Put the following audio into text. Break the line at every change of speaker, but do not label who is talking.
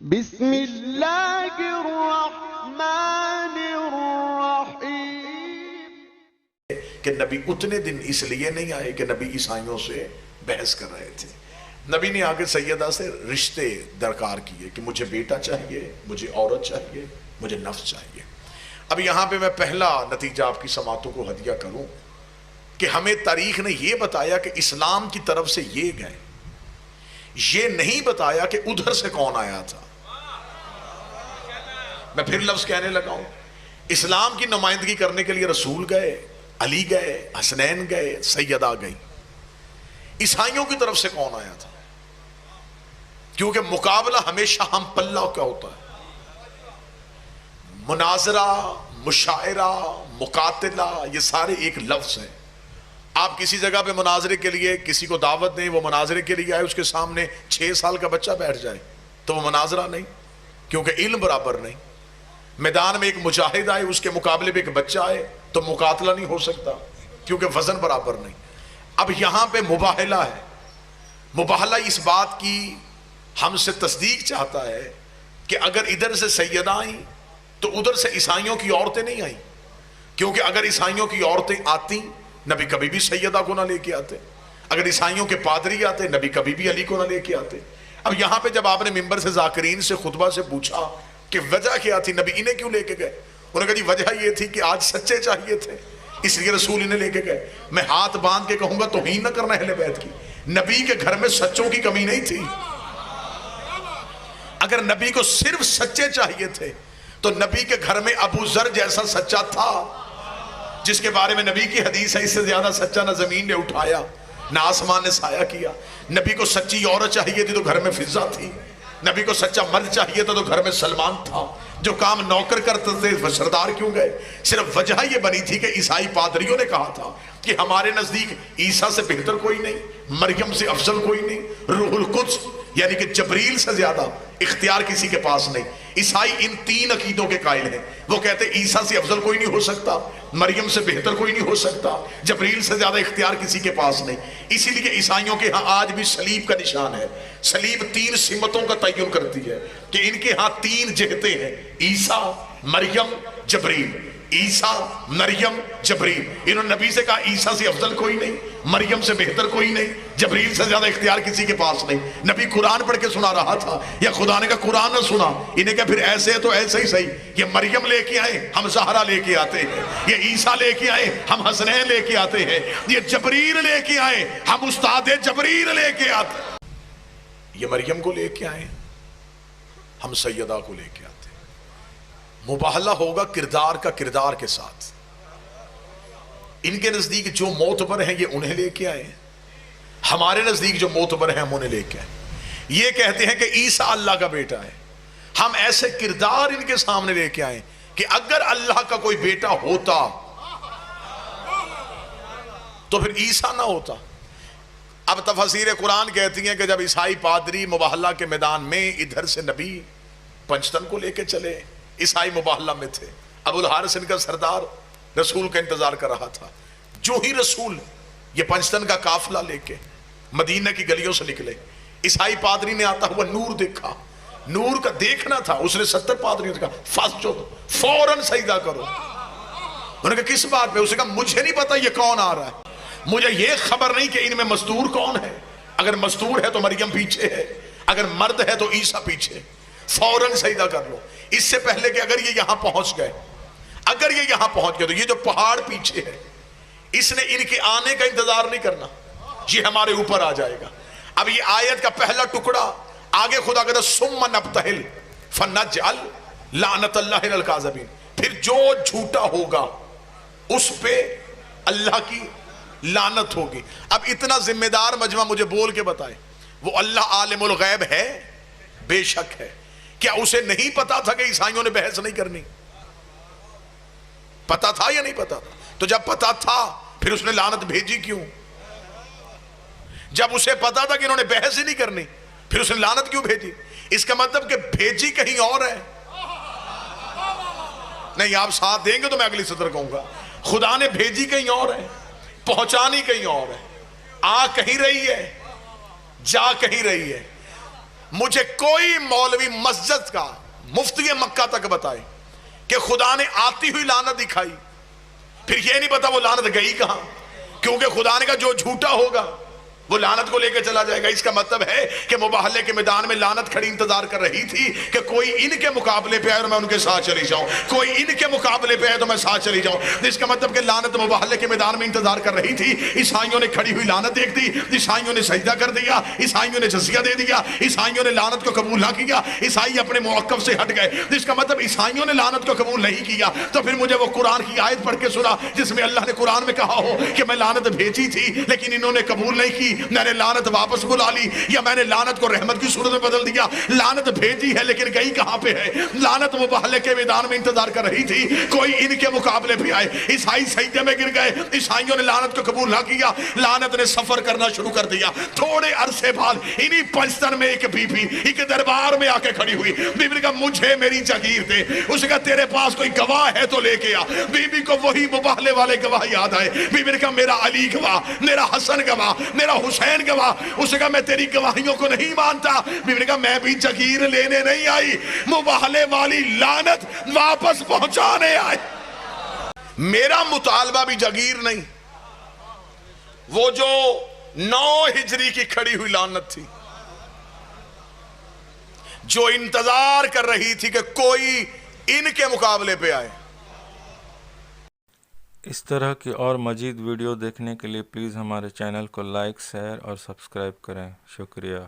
بسم اللہ الرحمن الرحیم
کہ نبی اتنے دن اس لیے نہیں آئے کہ نبی عیسائیوں سے بحث کر رہے تھے. نبی نے آگے سیدہ سے رشتے درکار کیے کہ مجھے بیٹا چاہیے, مجھے عورت چاہیے, مجھے نفس چاہیے. اب یہاں پہ میں پہلا نتیجہ آپ کی سماعتوں کو ہدیہ کروں کہ ہمیں تاریخ نے یہ بتایا کہ اسلام کی طرف سے یہ گئے, یہ نہیں بتایا کہ ادھر سے کون آیا تھا. میں پھر لفظ کہنے لگا ہوں, اسلام کی نمائندگی کرنے کے لیے رسول گئے, علی گئے, حسنین گئے, سیدہ گئی. عیسائیوں کی طرف سے کون آیا تھا؟ کیونکہ مقابلہ ہمیشہ ہم پلہ کا ہوتا ہے. مناظرہ, مشاعرہ, مقاتلہ, یہ سارے ایک لفظ ہیں. آپ کسی جگہ پہ مناظرے کے لیے کسی کو دعوت دیں, وہ مناظرے کے لیے آئے, اس کے سامنے 6 سال کا بچہ بیٹھ جائے تو وہ مناظرہ نہیں, کیونکہ علم برابر نہیں. میدان میں ایک مجاہد آئے, اس کے مقابلے پہ ایک بچہ آئے تو مقاتلہ نہیں ہو سکتا, کیونکہ وزن برابر نہیں. اب یہاں پہ مباہلہ ہے. مباہلہ اس بات کی ہم سے تصدیق چاہتا ہے کہ اگر ادھر سے سیدہ آئیں تو ادھر سے عیسائیوں کی عورتیں نہیں آئیں, کیونکہ اگر عیسائیوں کی عورتیں آتی نبی کبھی بھی سیدہ کو نہ لے کے آتے. اگر عیسائیوں کے پادری آتے نبی کبھی بھی علی کو نہ لے کے آتے. اب یہاں پہ جب آپ نے ممبر سے ذاکرین سے خطبہ سے پوچھا کہ وجہ کیا تھی, نبی انہیں کیوں لے کے گئے, انہوں نے کہا جی وجہ یہ تھی کہ آج سچے چاہیے تھے اس لیے رسول انہیں لے کے گئے. میں ہاتھ باندھ کے کہوں گا توہین نہ کرنا اہل بیت کی, نبی کے گھر میں سچوں کی کمی نہیں تھی. اگر نبی کو صرف سچے چاہیے تھے تو نبی کے گھر میں ابو ذر جیسا سچا تھا, جس کے بارے میں نبی کی حدیث ہے, اس سے زیادہ سچا نہ زمین نے اٹھایا نہ آسمان نے سایہ کیا. نبی کو سچی عورت چاہیے تھی تو گھر میں فضہ تھی. نبی کو سچا مرد چاہیے تھا تو گھر میں سلمان تھا. جو کام نوکر کرتے تھے وہ سردار کیوں گئے؟ صرف وجہ یہ بنی تھی کہ عیسائی پادریوں نے کہا تھا کہ ہمارے نزدیک عیسیٰ سے بہتر کوئی نہیں, مریم سے افضل کوئی نہیں, روح القدس یعنی کہ جبریل سے زیادہ اختیار کسی کے پاس نہیں. عیسائی ان 3 عقیدوں کے قائل ہیں. وہ کہتے ہیں عیسیٰ سے افضل کوئی نہیں ہو سکتا, مریم سے بہتر کوئی نہیں ہو سکتا, جبریل سے زیادہ اختیار کسی کے پاس نہیں. اسی لیے عیسائیوں کے ہاں آج بھی صلیب کا نشان ہے. صلیب 3 سمتوں کا تعین کرتی ہے کہ ان کے ہاں 3 جہتیں ہیں, عیسیٰ, مریم, جبریل. عیسیٰ, مریم, جبریل. انہوں نے نبی سے کہا عیسیٰ سے افضل کوئی نہیں, مریم سے بہتر کوئی نہیں, جبریل سے زیادہ اختیار کسی کے پاس نہیں. نبی قرآن پڑھ کے سنا رہا تھا یا خدا نے کہا قرآن نہ سنا. انہیں کہا پھر ایسے ہے تو ایسے ہی صحیح, یہ مریم لے کے آئے ہم زہرا لے کے آتے ہیں, یہ عیسیٰ لے کے آئے ہم حسنین لے کے آتے ہیں, یہ جبریل لے کے آئے ہم استاد جبریل لے کے آتے ہیں, یہ مریم کو لے کے آئے ہم سیدہ کو لے کے آتے ہیں. مباہلہ ہوگا کردار کا کردار کے ساتھ. ان کے نزدیک جو معتبر ہیں یہ انہیں لے کے آئے, ہمارے نزدیک جو معتبر ہیں ہم انہیں لے کے آئے. یہ کہتے ہیں کہ عیسیٰ اللہ کا بیٹا ہے, ہم ایسے کردار ان کے سامنے لے کے آئے کہ اگر اللہ کا کوئی بیٹا ہوتا تو پھر عیسیٰ نہ ہوتا. اب تفسیر قرآن کہتی ہیں کہ جب عیسائی پادری مباہلہ کے میدان میں ادھر سے نبی پنجتن کو لے کے چلے, عیسائی مباہلہ میں تھے, ابو الحارث ان کا سردار رسول کا انتظار کر رہا تھا. جو ہی رسول یہ پنجتن کا قافلہ لے کے مدینہ کی گلیوں سے نکلے, عیسائی پادری نے آتا ہوا نور دیکھا, نور کا دیکھنا تھا, اس نے 70 پادریوں سے کہا فوراً سجدہ کرو. انہوں نے کہا کس بات پہ؟ اسے کہا مجھے نہیں پتا یہ کون آ رہا ہے, مجھے یہ خبر نہیں کہ ان میں مستور کون ہے. اگر مستور ہے تو مریم پیچھے ہے, اگر مرد ہے تو عیسیٰ پیچھے, فوراً سجدہ کر لو. اس سے پہلے کہ اگر یہ یہاں پہنچ گئے تو یہ جو پہاڑ پیچھے ہے اس نے ان کے آنے کا انتظار نہیں کرنا, یہ ہمارے اوپر آ جائے گا. اب یہ آیت کا پہلا ٹکڑا آگے خدا کہتا ثم نبتہل فنجعل لعنت اللہ علی الکاذبین, پھر جو جھوٹا ہوگا اس پہ اللہ کی لعنت ہوگی. اب اتنا ذمہ دار مجمع مجھے بول کے بتائے, وہ اللہ عالم الغیب ہے؟ بے شک ہے. کیا اسے نہیں پتا تھا کہ عیسائیوں نے بحث نہیں کرنی؟ پتا تھا یا نہیں پتا تھا؟ تو جب پتا تھا پھر اس نے لعنت بھیجی کیوں؟ جب اسے پتا تھا کہ انہوں نے بحث ہی نہیں کرنی پھر اس نے لعنت کیوں بھیجی؟ اس کا مطلب کہ بھیجی کہیں اور ہے. نہیں, آپ ساتھ دیں گے تو میں اگلی سطر کہوں گا. خدا نے بھیجی کہیں اور ہے, پہنچانی کہیں اور ہے, آ کہیں رہی ہے, جا کہیں رہی ہے. مجھے کوئی مولوی مسجد کا مفتی مکہ تک بتائے کہ خدا نے آتی ہوئی لعنت دکھائی، پھر یہ نہیں پتا وہ لعنت گئی کہاں، کیونکہ خدا نے کہا جو جھوٹا ہوگا وہ لعنت کو لے کے چلا جائے گا۔ اس کا مطلب ہے کہ مباہلے کے میدان میں لعنت کھڑی انتظار کر رہی تھی کہ کوئی ان کے مقابلے پہ آئے اور میں ان کے ساتھ چلی جاؤں، کوئی ان کے مقابلے پہ آئے تو میں ساتھ چلی جاؤں۔ اس کا مطلب کہ لعنت مباہلے کے میدان میں انتظار کر رہی تھی۔ عیسائیوں نے کھڑی ہوئی لعنت دیکھ دی، عیسائیوں نے سجدہ کر دیا، عیسائیوں نے جزیہ دے دیا، عیسائیوں نے لعنت کو قبول نہ کیا، عیسائی اپنے موقف سے ہٹ گئے۔ اس کا مطلب عیسائیوں نے لعنت کو قبول نہیں کیا تو پھر مجھے وہ قرآن کی آیت پڑھ کے سنا جس میں اللہ نے قرآن میں کہا ہو کہ میں لعنت بھیجی تھی لیکن انہوں نے قبول نہیں کی، میں نے لعنت واپس بلا لی، یا میں نے لعنت کو رحمت کی صورت میں بدل دیا۔ لعنت بھیجی ہے لیکن گئی کہاں پہ ہے؟ لعنت مباہلے کے میدان میں انتظار کر رہی تھی، کوئی ان کے مقابلے پہ آئے، عیسائی سجدے میں گر گئے، عیسائیوں نے لعنت کو قبول نہ کیا، لعنت نے سفر کرنا شروع کر دیا۔ تھوڑے عرصے بعد انہی پاکستان میں ایک بی بی ایک دربار میں آ کے کھڑی ہوئی، بی بی نے کہا مجھے میری جگیر دے، اس نے کہا تیرے پاس کوئی گواہ ہے تو لے کے آ۔ بی بی کو وہی مباہلے والے گواہ یاد آئے، بی بی نے کہا میرا علی گواہ، میرا حسن گواہ، میرا حسین گواہ۔ اس نے کہا میں تیری گواہیوں کو نہیں مانتا۔ بی بی نے کہا میں بھی جگیر لینے نہیں آئی، مباہلے والی لعنت واپس پہنچانے آئی۔ میرا مطالبہ بھی جگیر نہیں، وہ جو 9 ہجری کی کھڑی ہوئی لعنت تھی جو انتظار کر رہی تھی کہ کوئی ان کے مقابلے پہ آئے۔
اس طرح کی اور مزید ویڈیو دیکھنے کے لیے پلیز ہمارے چینل کو لائک، شیئر اور سبسکرائب کریں۔ شکریہ۔